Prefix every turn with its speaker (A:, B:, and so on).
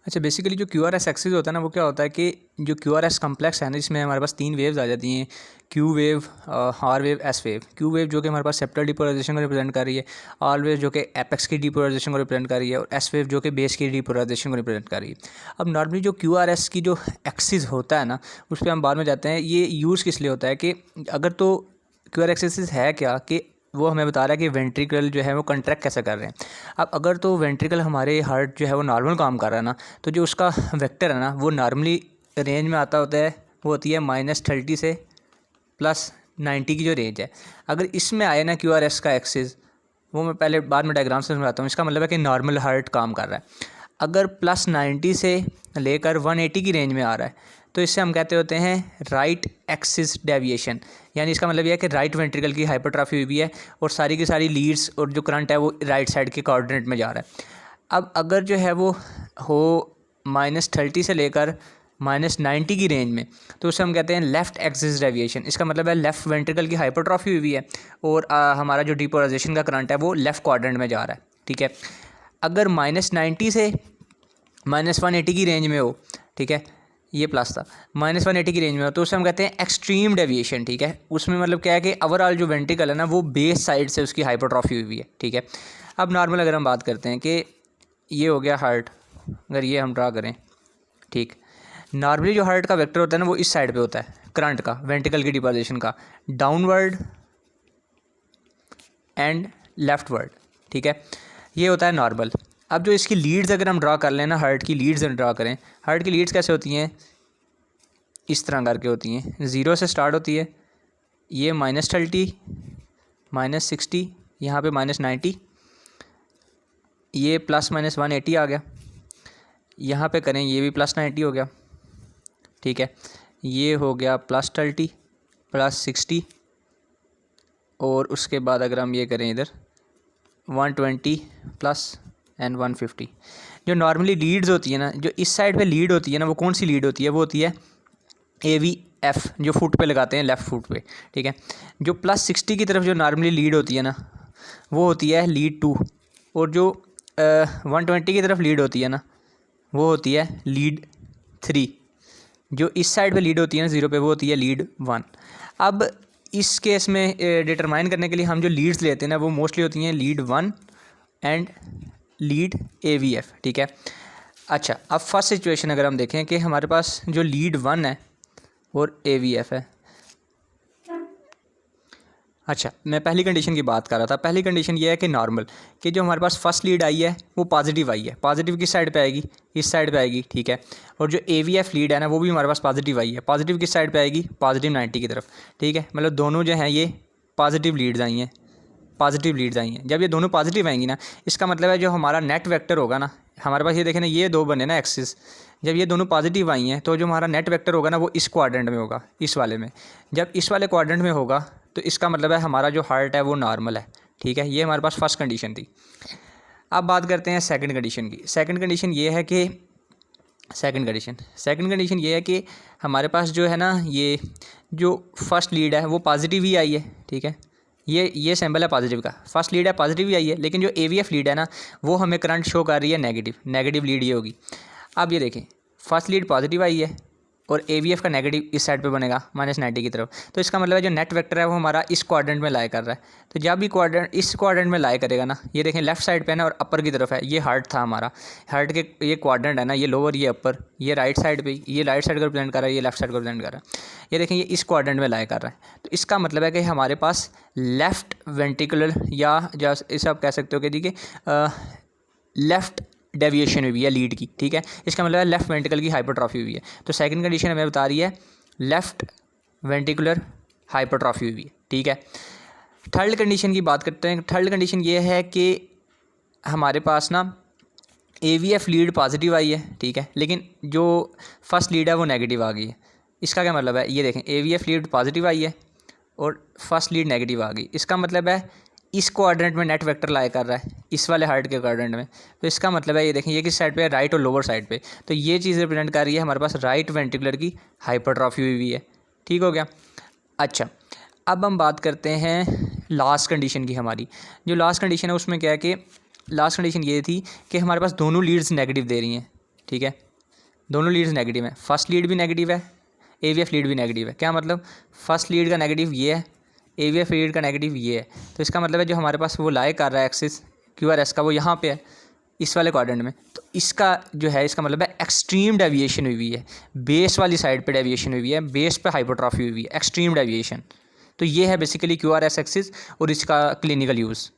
A: अच्छा, बेसिकली जो Q R S axis होता है ना, वो क्या होता है कि जो क्यू आर एस कम्प्लेक्स है ना, इसमें हमारे पास 3 वेव्स आ जाती हैं, Q wave, R wave, S wave. Q wave जो कि हमारे पास सेप्टल डिपोलराइजेशन को रिप्रेजेंट कर रही है, आर वेव जो कि एपेक्स की डिपोलराइजेशन को रिप्रेजेंट कर रही है, और एस वेव जो कि बेस की डिपोलराइजेशन को रिप्रेजेंट कर रही है। अब नॉर्मली जो क्यू आर एस की जो एक्सिस होता है ना, उस पर हम बाद में जाते हैं। ये यूज़ किस लिए होता है कि अगर तो क्यू आर एक्सिस है क्या कि वो हमें बता रहा है कि वेंट्रिकल जो है वो कंट्रैक्ट कैसे कर रहे हैं। अब अगर तो वेंट्रिकल हमारे हार्ट जो है वो नॉर्मल काम कर रहा है ना, तो जो उसका वेक्टर है ना वो नॉर्मली रेंज में आता होता है, वो होती है -30 से +90 की जो रेंज है। अगर इसमें आए ना क्यू आर एस का एक्सिस, वो मैं पहले बाद में डायग्राम से समझाता हूँ। इसका मतलब है कि नॉर्मल हार्ट काम कर रहा है। अगर +90 से लेकर 180 की रेंज में आ रहा है, तो इससे हम कहते होते हैं राइट एक्सिस डेविएशन। यानी इसका मतलब यह है कि राइट वेंट्रिकल की हाइपरट्रॉफी हुई है और सारी की सारी लीड्स और जो करंट है वो राइट साइड के कोऑर्डिनेट में जा रहा है। अब अगर जो है वो हो -30 से लेकर -90 की रेंज में, तो उसे हम कहते हैं लेफ़्ट एक्सिस डेविएशन। इसका मतलब है लेफ़्ट वेंट्रिकल की हाइपरट्रॉफी हुई है और हमारा जो डिपोलराइजेशन का करंट है वो लेफ़्ट क्वाड्रेंट में जा रहा है। ठीक है। अगर -90 से -180 की रेंज में हो, ठीक है, ये प्लस था, -180 की रेंज में हो, तो उसे हम कहते हैं एक्सट्रीम डेविएशन। ठीक है। उसमें मतलब क्या है कि ओवरऑल जो वेंट्रिकल है ना वो बेस साइड से उसकी हाइपरट्रॉफी हुई है। ठीक है। अब नॉर्मल अगर हम बात करते हैं कि ये हो गया हार्ट, अगर ये हम ड्रा करें, ठीक, नॉर्मली जो हार्ट का वेक्टर होता है ना वो इस साइड पे होता है, करंट का, वेंट्रिकल की डिपोजिशन का, डाउनवर्ड एंड लेफ्टवर्ड। ठीक है, ये होता है नॉर्मल। अब जो इसकी लीड्स अगर हम ड्रा कर लें ना, हार्ट की लीड्स ड्रा करें, हार्ट की लीड्स कैसे होती हैं, इस तरह करके होती हैं, 0 से स्टार्ट होती है, ये -30, -60, यहाँ पे -90, ये ±180 आ गया, यहाँ पे करें ये भी +90 हो गया। ठीक है, ये हो गया +30, +60, और उसके बाद अगर हम ये करें इधर 120 प्लस एंड 150। जो नॉर्मली लीड्स होती है ना, जो इस साइड पे लीड होती है ना, वो कौन सी लीड होती है, वो होती है AVF, जो फुट पे लगाते हैं, लेफ़्ट फुट पे। ठीक है। जो +60 की तरफ जो नॉर्मली लीड होती है ना, वो होती है लीड 2, और जो 120 की तरफ लीड होती है ना, वो होती है लीड 3। जो इस साइड पे लीड होती है ना 0 पे, वो होती है लीड 1। अब इस केस में डिटरमाइन करने के लिए हम जो लीड्स लेते हैं ना, वो मोस्टली होती हैं लीड 1 एंड लीड AVF। ठीक है। अच्छा, अब फर्स्ट सिचुएशन अगर हम देखें कि हमारे पास जो लीड 1 है और AVF है। अच्छा, मैं पहली कंडीशन की बात कर रहा था। पहली कंडीशन ये है कि नॉर्मल, कि जो हमारे पास फर्स्ट लीड आई है वो पॉजिटिव आई है। पॉजिटिव किस साइड पे आएगी, इस साइड पे आएगी। ठीक है। और जो AVF लीड है ना, वो भी हमारे पास पॉजिटिव आई है। पॉजिटिव किस साइड पे आएगी, +90 की तरफ। ठीक है, मतलब दोनों जो हैं ये पॉजिटिव लीड्स आई हैं, पॉजिटिव लीड्स आई हैं। जब ये दोनों पॉजिटिव आएंगी ना, इसका मतलब है जो हमारा नेट वेक्टर होगा ना, हमारे पास ये देखें ना, ये दो बने ना एक्सिस, जब ये दोनों पॉजिटिव आई हैं तो जो हमारा नेट वेक्टर होगा ना वो इस क्वाड्रेंट में होगा, इस वाले में। जब इस वाले क्वाड्रेंट में होगा तो इसका मतलब है हमारा जो हार्ट है वो नॉर्मल है। ठीक है, ये हमारे पास फर्स्ट कंडीशन थी। अब बात करते हैं सेकंड कंडीशन की। सेकंड कंडीशन ये है कि सेकंड कंडीशन ये है कि हमारे पास जो है ना, ये जो फर्स्ट लीड है वो पॉजिटिव ही आई है। ठीक है, ये सिंबल है पॉजिटिव का, फर्स्ट लीड है पॉजिटिव ही आई है, लेकिन जो AVF लीड है ना, वो हमें करंट शो कर रही है नेगेटिव लीड ये होगी। अब ये देखें, फर्स्ट लीड पॉजिटिव आई है और AVF का नेगेटिव इस साइड पे बनेगा -90 की तरफ, तो इसका मतलब है जो नेट वेक्टर है वो हमारा इस क्वाड्रेंट में लाई कर रहा है। तो जब भी क्वाड्रेंट इस क्वाड्रेंट में लाई करेगा ना, ये देखें लेफ्ट साइड पे है ना और अपर की तरफ है, ये हार्ट था हमारा, हार्ट के ये क्वाड्रेंट है ना, ये लोअर, ये अपर, ये राइट साइड पे, ये राइट साइड को रिप्रेजेंट कर रहा है, ये लेफ्ट साइड को रिप्रेजेंट कर रहा है। ये देखें, ये इस क्वाड्रेंट में लाई कर रहा है, तो इसका मतलब है कि हमारे पास लेफ्ट वेंट्रिकुलर, या इसे आप कह सकते हो कि देखिए लेफ्ट डेविएशन हुई है लीड की। ठीक है, इसका मतलब है लेफ्ट वेंट्रिकल की हाइपरट्रॉफी हुई है। तो सेकंड कंडीशन हमें बता रही है लेफ्ट वेंट्रिकुलर हाइपरट्रॉफी हुई है। ठीक है। थर्ड कंडीशन की बात करते हैं। थर्ड कंडीशन ये है कि हमारे पास ना AVF लीड पॉजिटिव आई है। ठीक है, लेकिन जो फर्स्ट लीड है वो नेगेटिव आ गई है। इसका क्या मतलब है, ये देखें, AVF लीड पॉजिटिव आई है और फर्स्ट लीड नेगेटिव आ गई। इसका मतलब है इस क्वाड्रेंट में नेट वेक्टर लाई कर रहा है, इस वाले हार्ट के क्वाड्रेंट में। तो इसका मतलब है ये देखें, ये किस साइड पे है, राइट और लोअर साइड पे। तो ये चीज़ रिप्रेजेंट कर रही है हमारे पास राइट वेंट्रिकुलर की हाइपरट्रॉफी हुई हुई है। ठीक हो गया। अच्छा, अब हम बात करते हैं लास्ट कंडीशन की। हमारी जो लास्ट कंडीशन है उसमें क्या है कि लास्ट कंडीशन ये थी कि हमारे पास दोनों लीड्स नेगेटिव दे रही हैं। ठीक है, दोनों लीड्स नेगेटिव हैं, फर्स्ट लीड भी नेगेटिव है, AVF लीड भी नेगेटिव है। क्या मतलब, फर्स्ट लीड का नेगेटिव ये है, AVF लीड का नेगेटिव ये है। तो इसका मतलब है जो हमारे पास वो लाई कर रहा है एक्सिस QRS का, वो यहाँ पे है इस वाले क्वाड्रेंट में। तो इसका जो है, इसका मतलब है एक्सट्रीम डेविएशन हुई है, बेस वाली साइड पे डेविएशन हुई है, बेस पे हाइपोट्रॉफी हुई है, एक्सट्रीम डेविएशन। तो ये है बेसिकली QRS एक्सिस और इसका क्लिनिकल यूज़।